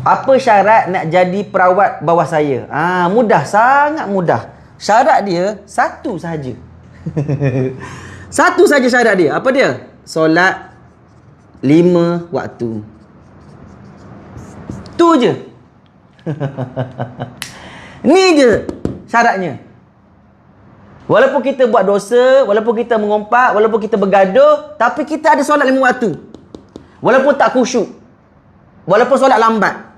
Apa syarat nak jadi perawat bawah saya? Mudah, sangat mudah. Syarat dia satu sahaja. Satu saja syarat dia. Apa dia? Solat 5 waktu. Tu je. Ni je syaratnya. Walaupun kita buat dosa, walaupun kita mengompak, walaupun kita bergaduh, tapi kita ada solat 5 waktu. Walaupun tak khusyuk, walaupun solat lambat.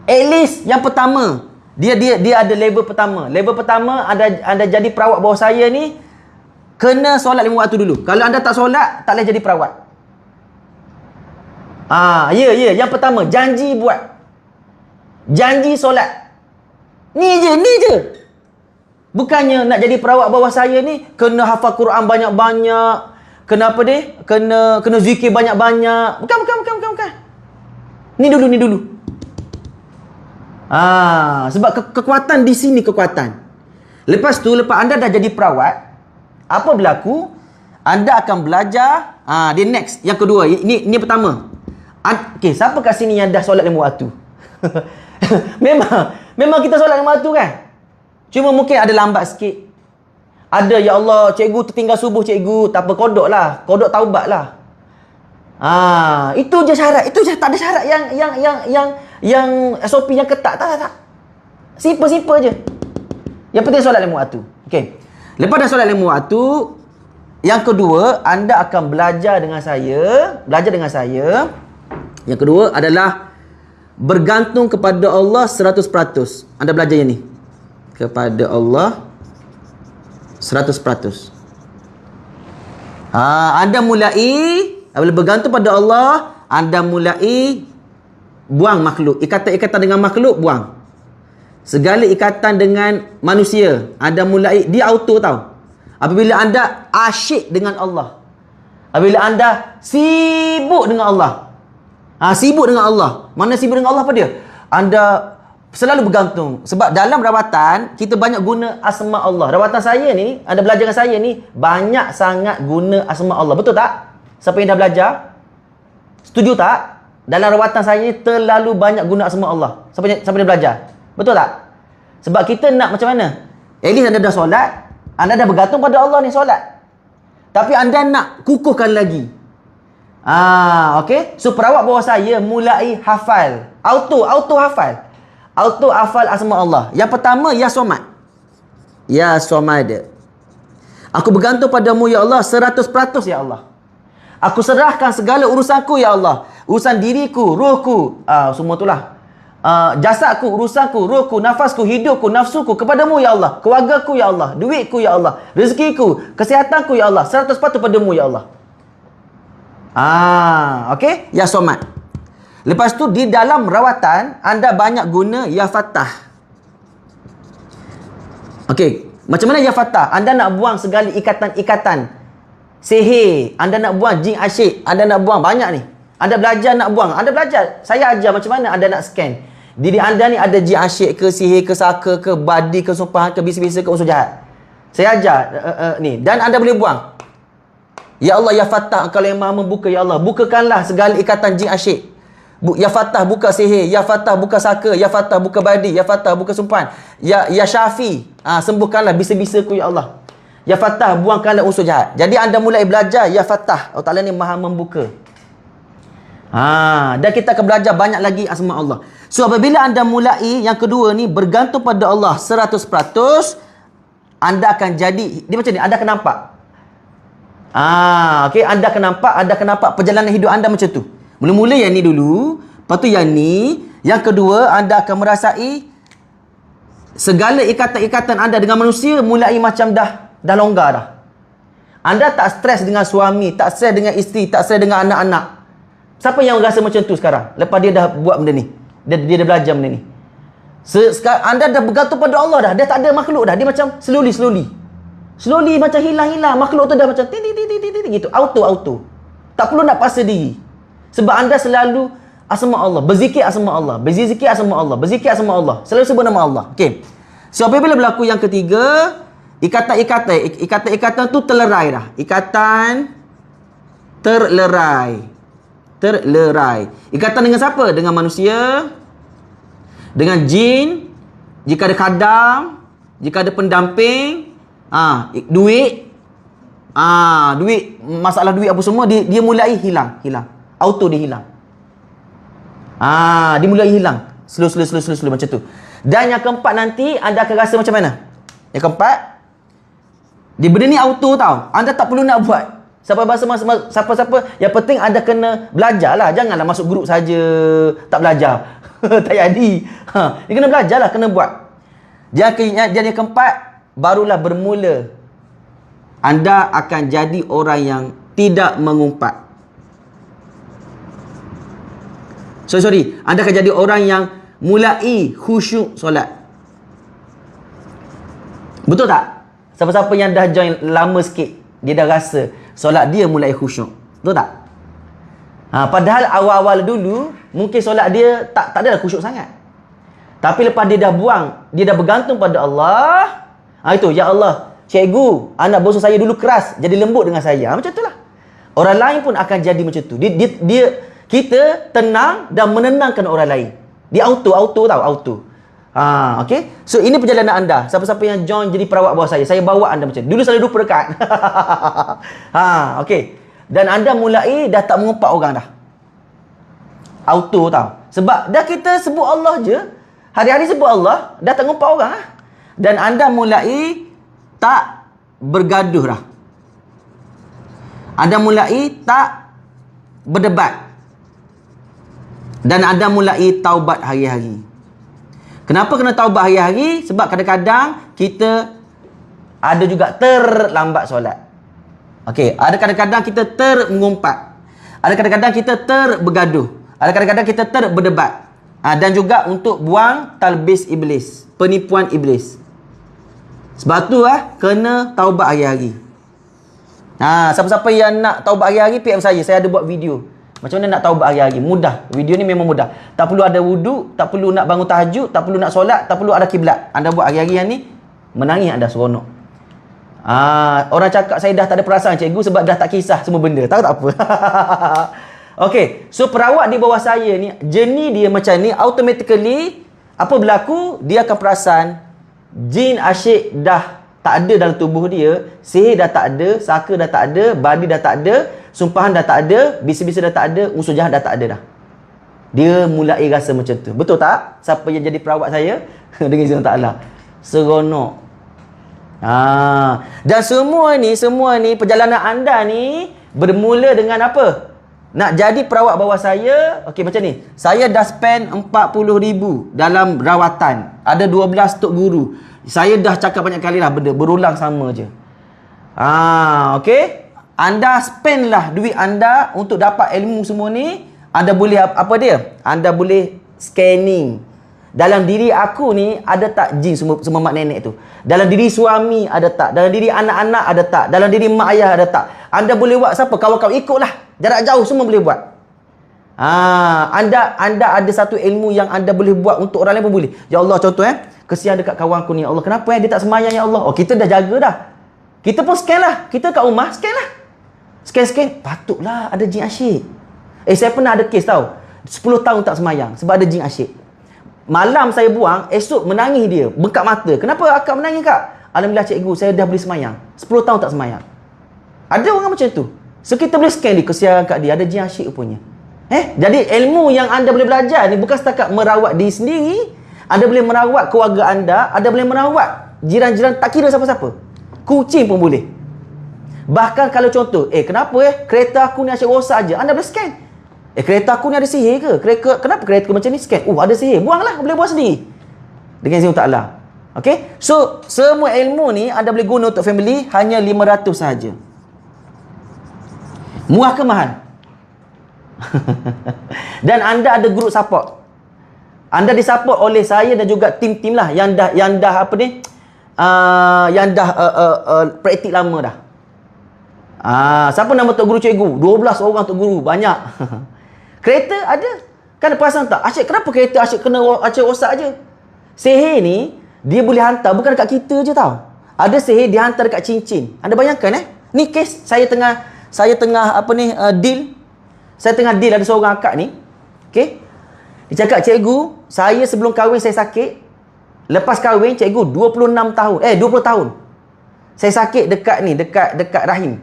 At least yang pertama, dia ada level pertama. Level pertama, anda jadi perawat bawah saya ni, kena solat 5 waktu dulu. Kalau anda tak solat, tak boleh jadi perawat. Yang pertama, janji buat. Janji solat. Ni je. Bukannya nak jadi perawat bawah saya ni kena hafal Quran banyak-banyak, kena apa dia? Kena zikir banyak-banyak. Bukan. Ni dulu. Sebab kekuatan di sini kekuatan. Lepas anda dah jadi perawat, apa berlaku? Anda akan belajar. Dia next, yang kedua. Ini pertama. Okey, siapa kat sini yang dah solat 5 waktu? Memang kita solat 5 waktu kan? Cuma mungkin ada lambat sikit. Ada, ya Allah, cikgu tertinggal subuh cikgu. Tak apa, kodok lah. Kodok taubat lah. Itu je syarat. Itu je, tak ada syarat yang SOP yang ketat. Tak. Simple je. Yang penting solat 5 waktu. Okey. Lepas dah solat 5 waktu, yang kedua, anda akan belajar dengan saya. Yang kedua adalah bergantung kepada Allah 100%. Anda belajar yang ni. Kepada Allah 100%. Anda mulai bergantung pada Allah, anda mulai buang makhluk. Ikatan-ikatan dengan makhluk, buang. Segala ikatan dengan manusia, anda mulai, dia auto tau. Apabila anda asyik dengan Allah, apabila anda sibuk dengan Allah. Sibuk dengan Allah. Mana sibuk dengan Allah apa dia? Anda selalu bergantung. Sebab dalam rawatan, kita banyak guna asma Allah. Rawatan saya ni, anda belajar dengan saya ni, banyak sangat guna asma Allah. Betul tak? Siapa yang dah belajar? Setuju tak? Dalam rawatan saya ni, terlalu banyak guna asma Allah. Siapa yang belajar? Betul tak? Sebab kita nak macam mana? At least anda dah solat, anda dah bergantung pada Allah ni solat. Tapi anda nak kukuhkan lagi. Okay? So, perawat bawah saya mulai hafal. Auto hafal. Auto hafal asma Allah. Yang pertama, Ya Somad. Ya Somad. Aku bergantung padamu, Ya Allah, 100% Ya Allah. Aku serahkan segala urusanku, Ya Allah. Urusan diriku, rohku, semua itulah. Jasadku, urusanku, rohku, nafasku, hidupku, nafsuku kepadamu, Ya Allah. Keluargaku, Ya Allah. Duitku, Ya Allah. Rezekiku, kesehatanku, Ya Allah. 100% padamu, Ya Allah. Okay? Ya Somad. Lepas tu, di dalam rawatan, anda banyak guna Ya Fattah. Okey, macam mana Ya Fattah? Anda nak buang segala ikatan-ikatan sihir, anda nak buang jin asyik, anda nak buang banyak ni. Anda belajar nak buang. Anda belajar. Saya ajar macam mana anda nak scan. Diri anda ni ada jin asyik ke, sihir ke, saka ke, badi ke, sumpahan ke, bisa-bisa ke, unsur jahat. Saya ajar ni. Dan anda boleh buang. Ya Allah, Ya Fattah, kalau yang maha membuka, Ya Allah, bukakanlah segala ikatan jin asyik. Ya Fattah, buka sihir. Ya Fattah, buka saka. Ya Fattah, buka badi. Ya Fattah, buka sumpahan. Ya Syafi, sembuhkanlah bisa-bisaku, Ya Allah. Ya Fattah, buangkanlah unsur jahat. Jadi anda mulai belajar Ya Fattah. Allah Ta'ala ni maha membuka. Dan kita akan belajar banyak lagi asma Allah. So, apabila anda mulai yang kedua ni, bergantung pada Allah 100%, anda akan jadi, dia macam ni, anda akan nampak. Okay, anda akan nampak perjalanan hidup anda macam tu. Mula-mula yang ni dulu, lepas tu yang ni, yang kedua, anda akan merasai segala ikatan-ikatan anda dengan manusia mulai macam dah longgar dah. Anda tak stres dengan suami, tak stres dengan isteri, tak stres dengan anak-anak. Siapa yang rasa macam tu sekarang? Lepas dia dah buat benda ni. Dia dah belajar benda ni. Anda dah bergantung pada Allah dah. Dia tak ada makhluk dah. Dia macam slowly. Slowly macam hilang. Makhluk tu dah macam gitu. Auto. Tak perlu nak paksa diri. Sebab anda selalu asma Allah. Berzikir asma Allah. Berzikir asma Allah. Berzikir asma Allah. Selalu sebut nama Allah. Okay. So, apabila berlaku yang ketiga, ikatan tu terlerai dah. Ikatan terlerai. terlerai. Ikatan dengan siapa? Dengan manusia, dengan jin, jika ada khadam, jika ada pendamping, duit, duit, masalah duit apa semua, dia mulai hilang. Auto dia hilang. Dia mulai hilang. Slow macam tu. Dan yang keempat nanti anda akan rasa macam mana? Yang keempat, dia benda ni auto tau. Anda tak perlu nak buat. Siapa-siapa, yang penting anda kena belajar lah. Janganlah masuk grup saja tak belajar. Tak jadi. Dia kena belajar lah, kena buat. Jadi yang keempat, barulah bermula anda akan jadi orang yang tidak mengumpat. Sorry. Anda akan jadi orang yang mulai khusyuk solat. Betul tak? Siapa-siapa yang dah join lama sikit, dia dah rasa solat dia mulai khusyuk. Betul tak? Padahal awal-awal dulu mungkin solat dia tak adalah khusyuk sangat. Tapi lepas dia dah buang, dia dah bergantung pada Allah. Itu, ya Allah, cikgu, anak bosok saya dulu keras, jadi lembut dengan saya. Macam itulah. Orang lain pun akan jadi macam tu. Kita tenang dan menenangkan orang lain. Dia auto tau, auto. Okay. So ini perjalanan anda. Siapa-siapa yang join jadi perawat bawah saya bawa anda macam dulu saya 20 rekat. Okay. Dan anda mulai dah tak mengumpat orang dah. Auto tau. Sebab dah kita sebut Allah je. Hari-hari sebut Allah, dah tak mengumpat orang lah. Dan anda mulai tak bergaduh dah. Anda mulai tak berdebat. Dan anda mulai taubat hari-hari. Kenapa kena taubat hari-hari? Sebab kadang-kadang kita ada juga terlambat solat. Okey, ada kadang-kadang kita termengumpat. Ada kadang-kadang kita bergaduh. Ada kadang-kadang kita berdebat. Dan juga untuk buang talbis iblis, penipuan iblis. Sebab tu kena taubat hari-hari. Siapa-siapa yang nak taubat hari-hari, PM saya ada buat video. Macam mana nak taubat hari-hari? Mudah. Video ni memang mudah. Tak perlu ada wudu, tak perlu nak bangun tahajud, tak perlu nak solat, tak perlu ada kiblat. Anda buat hari-hari yang ni, menangis anda seronok. Orang cakap saya dah tak ada perasaan cikgu sebab dah tak kisah semua benda. Tahu tak apa? Okey, so perawat di bawah saya ni, jenis dia macam ni, automatically apa berlaku? Dia akan perasan jin asyik dah tak ada dalam tubuh dia, sihir dah tak ada, saka dah tak ada, badi dah tak ada, sumpahan dah tak ada, bisi-bisi dah tak ada, unsur jahat dah tak ada dah. Dia mulai rasa macam tu. Betul tak? Siapa yang jadi perawat saya dengan izin Allah, seronok. Dan semua ni perjalanan anda ni bermula dengan apa? Nak jadi perawat bawah saya. Okey, macam ni. Saya dah spend 40,000 dalam rawatan. Ada 12 tok guru. Saya dah cakap banyak kali lah benda, berulang sama je. Okey. Anda spend lah duit anda untuk dapat ilmu semua ni. Anda boleh apa dia? Anda boleh scanning. Dalam diri aku ni ada tak jin semua mak nenek tu? Dalam diri suami ada tak? Dalam diri anak-anak ada tak? Dalam diri mak ayah ada tak? Anda boleh buat siapa? Kawan-kawan ikutlah. Jarak jauh semua boleh buat. Anda ada satu ilmu yang anda boleh buat untuk orang lain pun boleh. Ya Allah, contoh kesian dekat kawan aku ni. Ya Allah, kenapa dia tak semayang ya Allah? Oh, kita dah jaga dah. Kita pun scan lah. Kita kat rumah scan lah. Scan. Patutlah ada jin asyik. Saya pernah ada kes tau. 10 tahun tak semayang sebab ada jin asyik. Malam saya buang, esok menangis dia, bengkak mata. Kenapa akak menangis kak? Alhamdulillah cikgu, saya dah boleh semayang. 10 tahun tak semayang. Ada orang macam tu. So kita boleh scan dia, kesian kat dia, ada jin asyik punya. Jadi ilmu yang anda boleh belajar ni bukan setakat merawat diri sendiri. Anda boleh merawat keluarga anda boleh merawat jiran-jiran, tak kira siapa-siapa. Kucing pun boleh. Bahkan kalau contoh, kenapa kereta aku ni asyik rosak je, anda boleh scan. Kereta aku ni ada sihir ke? Kenapa kereta aku macam ni? Scan. Ada sihir. Buanglah, boleh buang sendiri. Dengan izin Allah. Okay? So, semua ilmu ni anda boleh guna untuk family hanya 500 sahaja. Murah ke mahal? Dan anda ada group support. Anda disupport oleh saya dan juga tim-tim lah yang dah apa ni? Yang dah praktik lama dah. Siapa nama tok guru cikgu? 12 orang tok guru, banyak. Kereta ada. Kan perasan tak? Asyik kenapa kereta asyik kena asyik rosak je? Sihir ni dia boleh hantar bukan dekat kita je tau. Ada sihir dia hantar dekat cincin. Anda bayangkan ni kes saya tengah apa ni deal. Saya tengah deal ada seorang akak ni. Okey. Dia cakap, cikgu, saya sebelum kahwin saya sakit. Lepas kahwin, cikgu 26 tahun. 20 tahun. Saya sakit dekat rahim.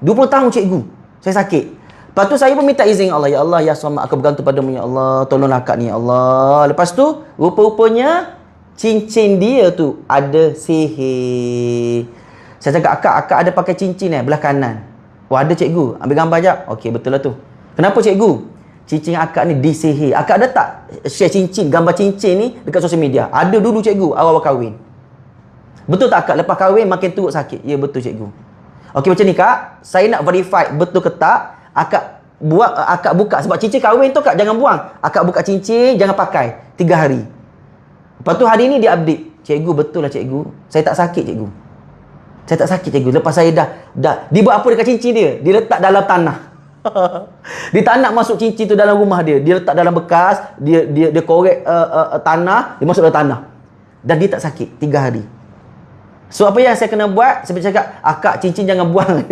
20 tahun cikgu. Saya sakit. Lepas tu saya pun minta izin Allah. Ya Allah, ya Samad, aku bergantung padamu ya Allah. Tolonglah akak ni ya Allah. Lepas tu, rupa-rupanya cincin dia tu ada sihir. Saya cakap, akak ada pakai cincin belah kanan. Oh, ada cikgu. Ambil gambar jap. Okey, betul lah tu. Kenapa cikgu? Cincin akak ni disihir. Akak ada tak share cincin, gambar cincin ni dekat sosial media? Ada dulu cikgu, awal-awal kahwin. Betul tak akak? Lepas kahwin makin teruk sakit. Ya, betul cikgu. Okey, macam ni kak. Saya nak verify betul ke tak. Akak buka. Sebab cincin kahwin tu kak jangan buang. Akak buka cincin, jangan pakai 3 hari. Lepas tu hari ni dia update. Cikgu, betul lah cikgu. Saya tak sakit cikgu. Saya tak sakit cikgu. Lepas saya dah dia buat apa dekat cincin dia? Dia letak dalam tanah. Dia tak nak masuk cincin tu dalam rumah dia. Dia letak dalam bekas, dia korek tanah, dia masuk dalam tanah. Dan dia tak sakit 3 hari. So apa yang saya kena buat? Saya cakap, akak cincin jangan buang.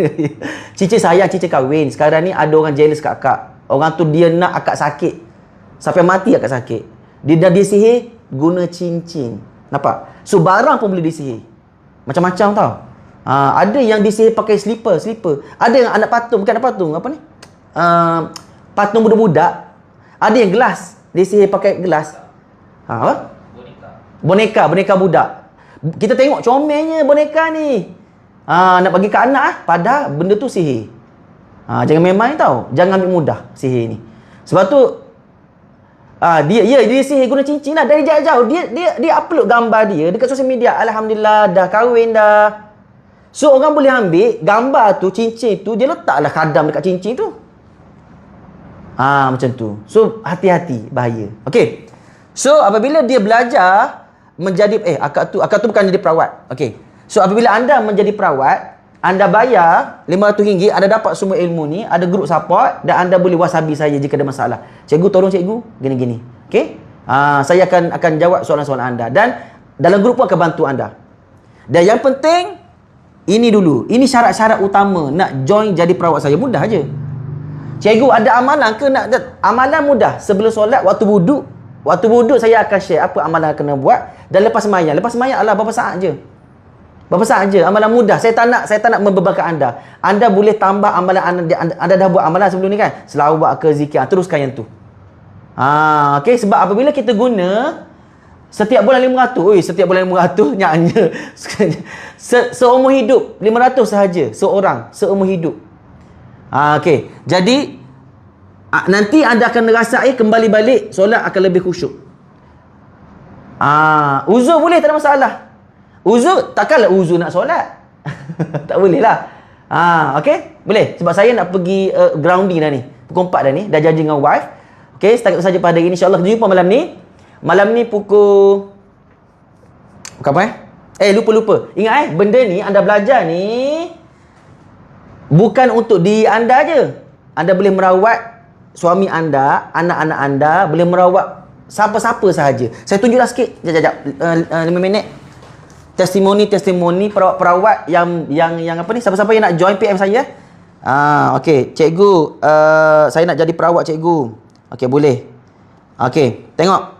Cincin sayang, cincin kahwin. Sekarang ni ada orang jealous kat akak. Orang tu dia nak akak sakit. Sampai mati akak sakit. Dia dah disihir guna cincin. Nampak? So barang pun boleh disihir. Macam-macam tau. Ada yang disihir pakai slipper. Ada yang anak patung, bukan anak patung, apa ni? Patung budak-budak. Ada yang gelas, disihir pakai gelas. Apa? Boneka budak. Kita tengok comelnya boneka ni. Nak bagi ke anak padahal benda tu sihir. Jangan main-main tau. Jangan ambil mudah sihir ni. Sebab tu dia sihir guna cincin lah. Dari jauh-jauh dia upload gambar dia dekat sosial media. Alhamdulillah dah kahwin dah. So orang boleh ambil gambar tu, cincin tu, dia letaklah kadam dekat cincin tu. Macam tu. So hati-hati, bahaya. Okey. So apabila dia belajar menjadi akak tu bukan jadi perawat. Okey. So apabila anda menjadi perawat, anda bayar RM500, anda dapat semua ilmu ni, ada group support dan anda boleh wasabi saya jika ada masalah. Cikgu, tolong cikgu, gini-gini. Okey? Saya akan jawab soalan-soalan anda dan dalam grup pun akan bantu anda. Dan yang penting ini dulu. Ini syarat-syarat utama nak join jadi perawat saya. Mudah aja. Cikgu, ada amalan ke nak? Amalan mudah. Sebelum solat, waktu wuduk saya akan share apa amalan kena buat. Dan lepas sembahyang. Lepas sembahyang Allah berapa saat je. Berapa saat je. Amalan mudah. Saya tak nak membebankan anda. Anda boleh tambah amalan anda dah buat amalan sebelum ni kan. Selawat ke zikir. Teruskan yang tu. Okay. Sebab apabila kita guna setiap bulan 500. Setiap bulan 500 nyaknya. Seumur hidup 500 sahaja seorang seumur hidup. Okey. Jadi nanti anda akan rasai kembali balik solat akan lebih khusyuk. Uzur boleh, tak ada masalah. Uzur takkanlah uzur nak solat. Tak boleh lah. Okey? Boleh. Sebab saya nak pergi grounding dah ni. Pukul 4 dah ni. Dah janji dengan wife. Okey, setakat itu saja pada hari ini. InsyaAllah kita jumpa malam ni. Malam ni pukul apa lupa. Ingat benda ni anda belajar ni bukan untuk diri anda je. Anda boleh merawat suami anda, anak-anak anda, boleh merawat siapa-siapa sahaja. Saya tunjuklah sikit. Sekejap. 5 minit. Testimoni perawat yang apa ni? Siapa-siapa yang nak join PM saya? Okey, cikgu, saya nak jadi perawat cikgu. Okey, boleh. Okey, tengok.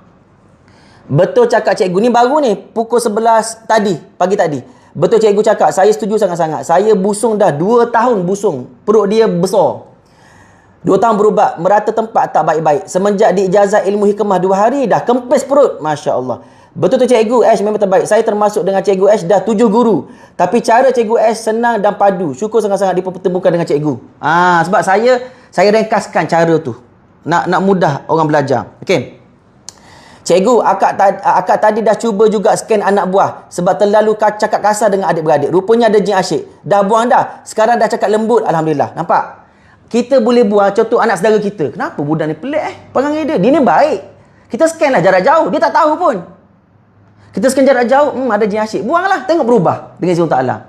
Betul cakap cikgu ni baru ni pukul 11 tadi, pagi tadi. Betul cikgu cakap, saya setuju sangat-sangat. Saya busung dah 2 tahun busung. Perut dia besar. 2 tahun berubat, merata tempat tak baik-baik. Semenjak diijazah ilmu hikmah 2 hari dah kempis perut. Masya Allah. Betul tu cikgu Ash memang terbaik. Saya termasuk dengan cikgu Ash dah 7 guru. Tapi cara cikgu Ash senang dan padu. Syukur sangat-sangat dipertemukan dengan cikgu. Sebab saya ringkaskan cara tu. Nak mudah orang belajar. Okey. Cikgu, akak tadi dah cuba juga scan anak buah sebab terlalu cakap kasar dengan adik-beradik. Rupanya ada jin asyik. Dah buang dah. Sekarang dah cakap lembut. Alhamdulillah. Nampak? Kita boleh buang contoh anak saudara kita. Kenapa budak ni pelik perangai dia? Dia ni baik. Kita scan lah jarak jauh. Dia tak tahu pun. Kita scan jarak jauh. Ada jin asyik. Buanglah. Tengok berubah dengan izin Allah.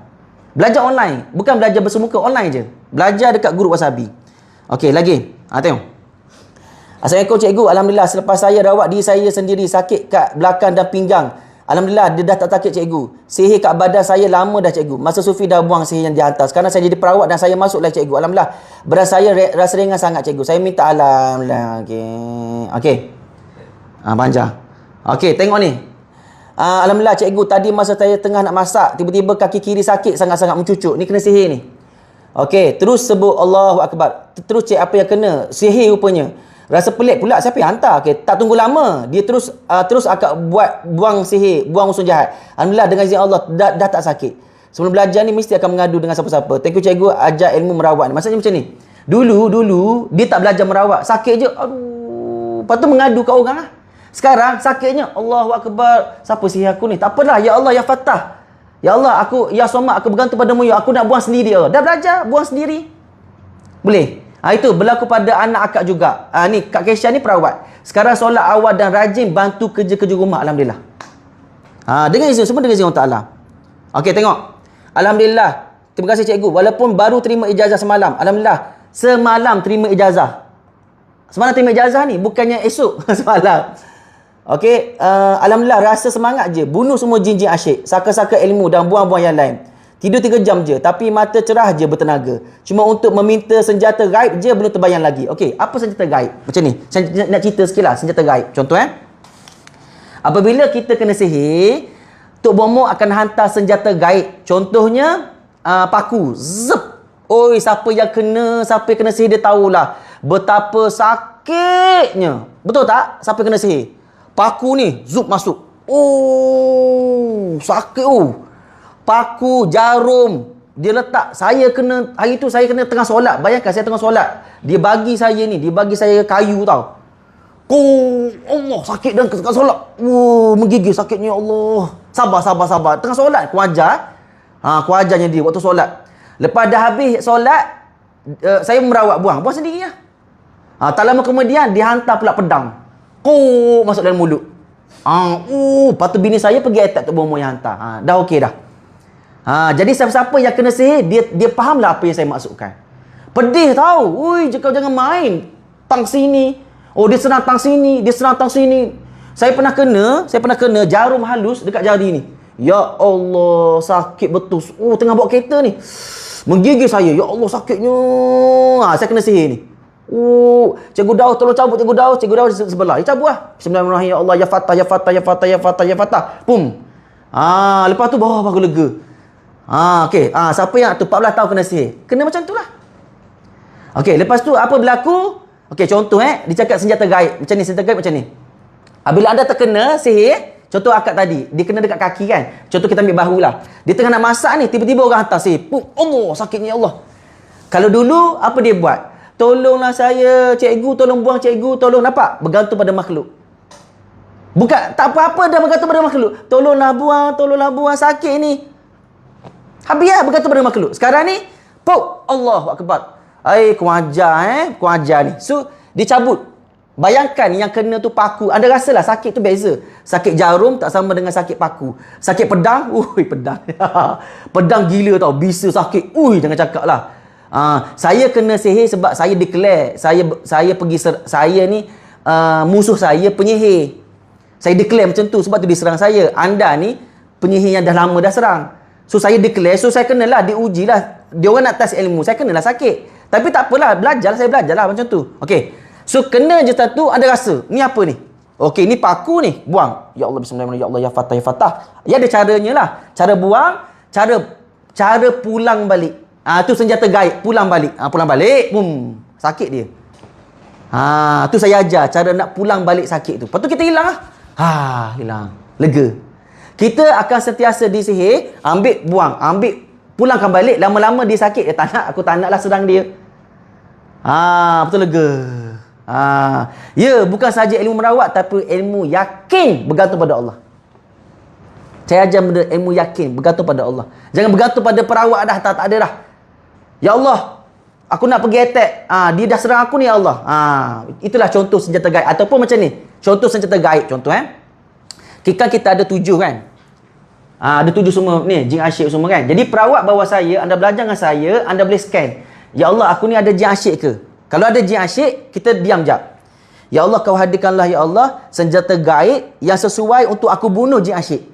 Belajar online. Bukan belajar bersemuka. Online je. Belajar dekat grup Wasabi. Okey, lagi. Tengok. Assalamualaikum cikgu. Alhamdulillah selepas saya rawat diri saya sendiri sakit kat belakang dan pinggang. Alhamdulillah, dia dah tak sakit cikgu. Sihir kat badan saya lama dah cikgu. Masa Sufi dah buang sihir yang dihantar. Sekarang saya jadi perawat dan saya masuklah cikgu. Alhamdulillah. Berat saya rasa ringan sangat cikgu. Saya minta alhamdulillah. Okey. Panjang. Okey, tengok ni. Alhamdulillah cikgu, tadi masa saya tengah nak masak, tiba-tiba kaki kiri sakit sangat-sangat mencucuk. Ni kena sihir ni. Okey, terus sebut Allahu Akbar. Terus cek apa yang kena. Sihir rupanya. Rasa pelik pula, siapa yang hantar? Okey, tak tunggu lama. Dia terus akan buang sihir, buang unsur jahat. Alhamdulillah, dengan izin Allah dah tak sakit. Sebelum belajar ni mesti akan mengadu dengan siapa-siapa. Thank you cikgu, ajar ilmu merawat ni. Maksudnya macam ni. Dulu dia tak belajar merawat, sakit je. Aduh, lepas tu mengadu kat orang lah. Sekarang sakitnya, Allahu Akbar. Siapa sihir aku ni? Tak apalah, ya Allah, ya Fattah. Ya Allah, ya Somad, aku bergantung padamu, ya. Aku nak buang sendiri. Dah belajar, buang sendiri. Boleh? Itu berlaku pada anak akak juga. Ni Kak Kesha ni perawat. Sekarang solat awal dan rajin bantu kerja-kerja rumah. Alhamdulillah. Dengan izin, semua dengan izin Allah Ta'ala. Okey, tengok. Alhamdulillah. Terima kasih cikgu. Walaupun baru terima ijazah semalam. Alhamdulillah. Semalam terima ijazah. Semalam terima ijazah ni. Bukannya esok. Semalam. Okey. Alhamdulillah. Rasa semangat je. Bunuh semua jin-jin asyik. Saka-saka ilmu dan buang-buang yang lain. Tidur 3 jam je, tapi mata cerah je bertenaga. Cuma untuk meminta senjata gaib je belum terbayang lagi. Okey, apa senjata gaib? Macam ni. Saya nak cerita sikit lah senjata gaib. Contoh apabila kita kena sihir, Tok Bomo akan hantar senjata gaib. Contohnya, paku. Zep. Oi, siapa yang kena sihir dia tahulah betapa sakitnya. Betul tak? Siapa kena sihir? Paku ni, zup masuk. Oh, sakit Paku, jarum, dia letak. Hari tu saya kena tengah solat. Bayangkan saya tengah solat. Dia bagi saya kayu tau. Allah, sakit dan tengah solat. Menggigil sakitnya, Allah. Sabar. Tengah solat, ku ajarnya dia waktu solat. Lepas dah habis solat, saya merawat buang sendiri lah. Tak lama kemudian, dia hantar pula pedang. Masuk dalam mulut. Lepas tu bini saya pergi attack Tok Bomo yang hantar. Dah okey dah. Jadi siapa-siapa yang kena sihir, dia fahamlah apa yang saya maksudkan. Pedih tau. Ui, kau jangan main. Tang sini. Dia serang tang sini. Dia serang tang sini. Saya pernah kena jarum halus dekat jari ni. Ya Allah, sakit betul. Tengah bawa kereta ni. Menggigil saya. Ya Allah, sakitnya. Saya kena sihir ni. Cikgu Daud, tolong cabut Cikgu Daud. Cikgu Daud di sebelah. Cabut lah. Bismillahirrahmanirrahim. Ya Allah, ya Fattah, ya Fattah, ya Fattah, ya Fattah, ya Fattah. Pum. Lepas tu baru lega. Okey. Siapa yang tu 14 tahun kena sihir? Kena macam tu lah. Okey, lepas tu apa berlaku? Okey, contoh dia cakap senjata gaib. Macam ni, senjata gaib macam ni. Bila anda terkena sihir, contoh akak tadi, dia kena dekat kaki kan. Contoh kita ambil bahu lah. Dia tengah nak masak ni, tiba-tiba orang hantar sihir. Allah, sakitnya Allah. Kalau dulu, apa dia buat? Tolonglah saya, cikgu, tolong buang cikgu, tolong. Nampak? Bergantung pada makhluk. Bukan, tak apa-apa dah bergantung pada makhluk. Tolonglah buang, sakit ni. Habis lah bergantung pada makhluk. Sekarang ni, Allahu Akbar. Ku ajar ni. So, dia cabut. Bayangkan yang kena tu paku. Anda rasalah sakit tu beza. Sakit jarum tak sama dengan sakit paku. Sakit pedang, pedang. Pedang gila tau. Bisa sakit. Jangan cakap lah. Saya kena sihir sebab saya declare. Saya pergi, saya ni musuh saya penyihir. Saya declare macam tu sebab tu dia serang saya. Anda ni penyihir yang dah lama dah serang. So saya declare, so saya kenalah, diujilah. Dia orang nak test ilmu, saya kenalah sakit. Tapi tak apalah, saya belajarlah macam tu. Okey. So kena je satu, anda rasa, ni apa ni? Okey, ni paku ni, buang. Ya Allah, bismillahirrahmanirrahim. Ya Allah, ya Fattah, ya Fattah. Ya ada caranya lah. Cara buang, cara pulang balik. Tu senjata gaib, pulang balik. Pulang balik, sakit dia. Tu saya ajar cara nak pulang balik sakit tu. Lepas tu kita hilang lah. Hilang. Lega. Kita akan sentiasa disihir, ambil, buang, pulangkan balik. Lama-lama dia sakit. Aku tak nak lah serang dia. Betul lega. Bukan saja ilmu merawat, tapi ilmu yakin bergantung pada Allah. Saya ajar benda ilmu yakin bergantung pada Allah. Jangan bergantung pada perawat dah, tak ada dah. Ya Allah, aku nak pergi attack. Dia dah serang aku ni, ya Allah. Itulah contoh senjata gaib. Ataupun macam ni. Contoh senjata gaib. Contoh kita ada 7 kan. Ada 7 semua ni, jin asyik semua kan. Jadi perawat bawa saya, anda belajar dengan saya, anda boleh scan. Ya Allah, aku ni ada jin asyik ke? Kalau ada jin asyik, kita diam jap. Ya Allah, kau hadirkanlah ya Allah senjata gaib yang sesuai untuk aku bunuh jin asyik.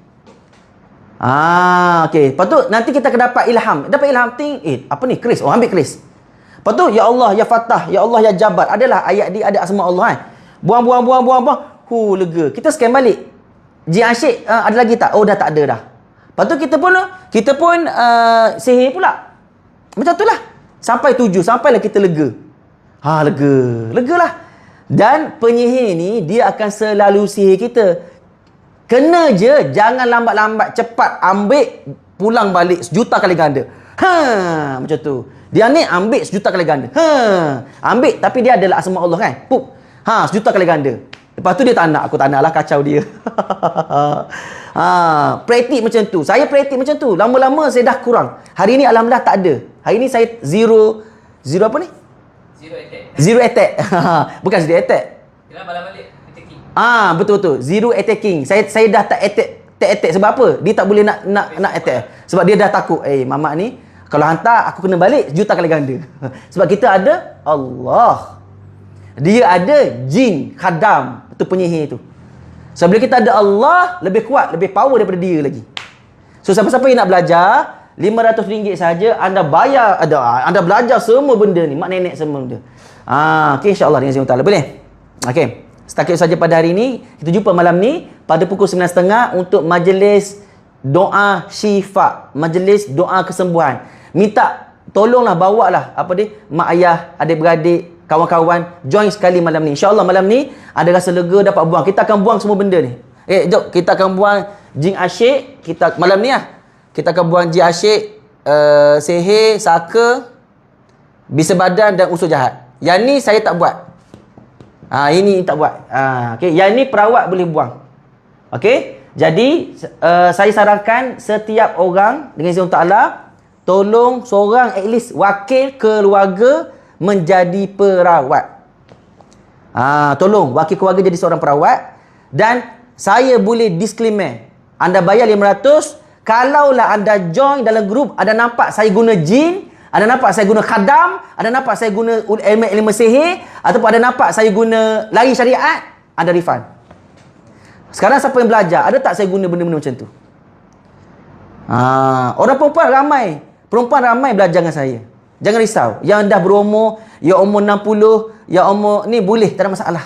Okey. Lepas tu nanti kita akan dapat ilham. Dapat ilham apa ni? Kris. Oh, ambil kris. Lepas tu ya Allah ya Fattah, ya Allah ya Jabbar. Adalah ayat dia ada asma Allah kan. Buang. Lega. Kita scan balik. Jin asyik ada lagi tak? Oh, dah tak ada dah. Lepas tu kita pun sihir pula. Macam tu lah. Sampai 7, sampailah kita lega. Legalah. Dan penyihir ni dia akan selalu sihir kita. Kena je, jangan lambat-lambat, cepat ambil, pulang balik sejuta kali ganda. Macam tu. Dia ni ambil sejuta kali ganda. Ambil, tapi dia adalah asma Allah kan. Pup. Sejuta kali ganda. Lepas tu dia tak nak, aku tak nak lah, kacau dia. Praktik macam tu. Saya praktik macam tu. Lama-lama saya dah kurang. Hari ni alhamdulillah tak ada. Hari ni saya zero apa ni? Zero attack. Bukan zero attack. Kenapa malam balik? Betul. Zero attacking. Saya dah tak attack sebab apa? Dia tak boleh nak attack. Sebab dia dah takut. Mamak ni kalau hantar aku kena balik juta kali ganda. Sebab kita ada Allah. Dia ada jin khadam, itu penyihir tu. So bila kita ada Allah, lebih kuat, lebih power daripada dia lagi. So siapa-siapa yang nak belajar, RM500 saja anda bayar, anda belajar semua benda ni, mak nenek semua benda. Okey, insya-Allah dengan izin Allah. Boleh? Okey. Setakat saja pada hari ini. Kita jumpa malam ni pada pukul 9.30 untuk majlis doa syifa, majlis doa kesembuhan. Minta tolonglah, bawalah mak ayah, adik-beradik, kawan-kawan join sekali malam ni. InsyaAllah malam ni ada rasa lega, dapat buang. Kita akan buang semua benda ni. Jom kita akan buang jin asyik. Malam ni kita akan buang jin asyik, sihir, saka, bisa badan dan usul jahat. Yang ni saya tak buat. Ini tak buat. Okay. Yang ni perawat boleh buang. Okey. Jadi saya sarankan setiap orang dengan izin Allah tolong seorang at least wakil keluarga menjadi perawat. Tolong wakil keluarga jadi seorang perawat. Dan saya boleh disclaimer, anda bayar 500, kalaulah anda join dalam grup, ada nampak saya guna jin, ada nampak saya guna khadam, ada nampak saya guna elemen sihir, ataupun ada nampak saya guna lari syariat, anda refund. Sekarang siapa yang belajar, ada tak saya guna benda-benda macam tu? Orang perempuan ramai belajar dengan saya. Jangan risau. Yang dah berumur, yang umur 60, yang umur ni boleh, tak ada masalah.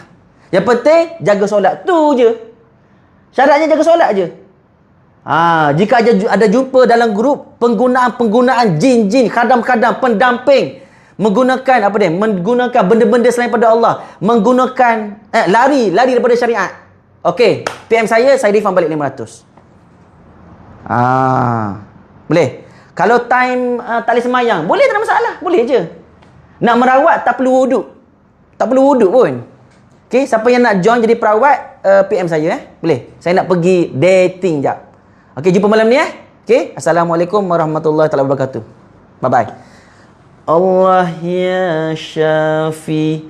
Yang penting jaga solat tu je. Syaratnya jaga solat je. Jika ada jumpa dalam grup penggunaan jin-jin, khadam-khadam, pendamping, menggunakan menggunakan benda-benda selain pada Allah, menggunakan lari daripada syariat. Okey, PM saya refund balik 500. Boleh. Kalau time tak boleh semayang, boleh, tak ada masalah, boleh je. Nak merawat tak perlu wuduk. Tak perlu wuduk pun. Okey, siapa yang nak join jadi perawat, PM saya boleh. Saya nak pergi dating jap. Okey, jumpa malam ni Okey, Assalamualaikum warahmatullahi wabarakatuh. Bye bye. Allah ya Syafi.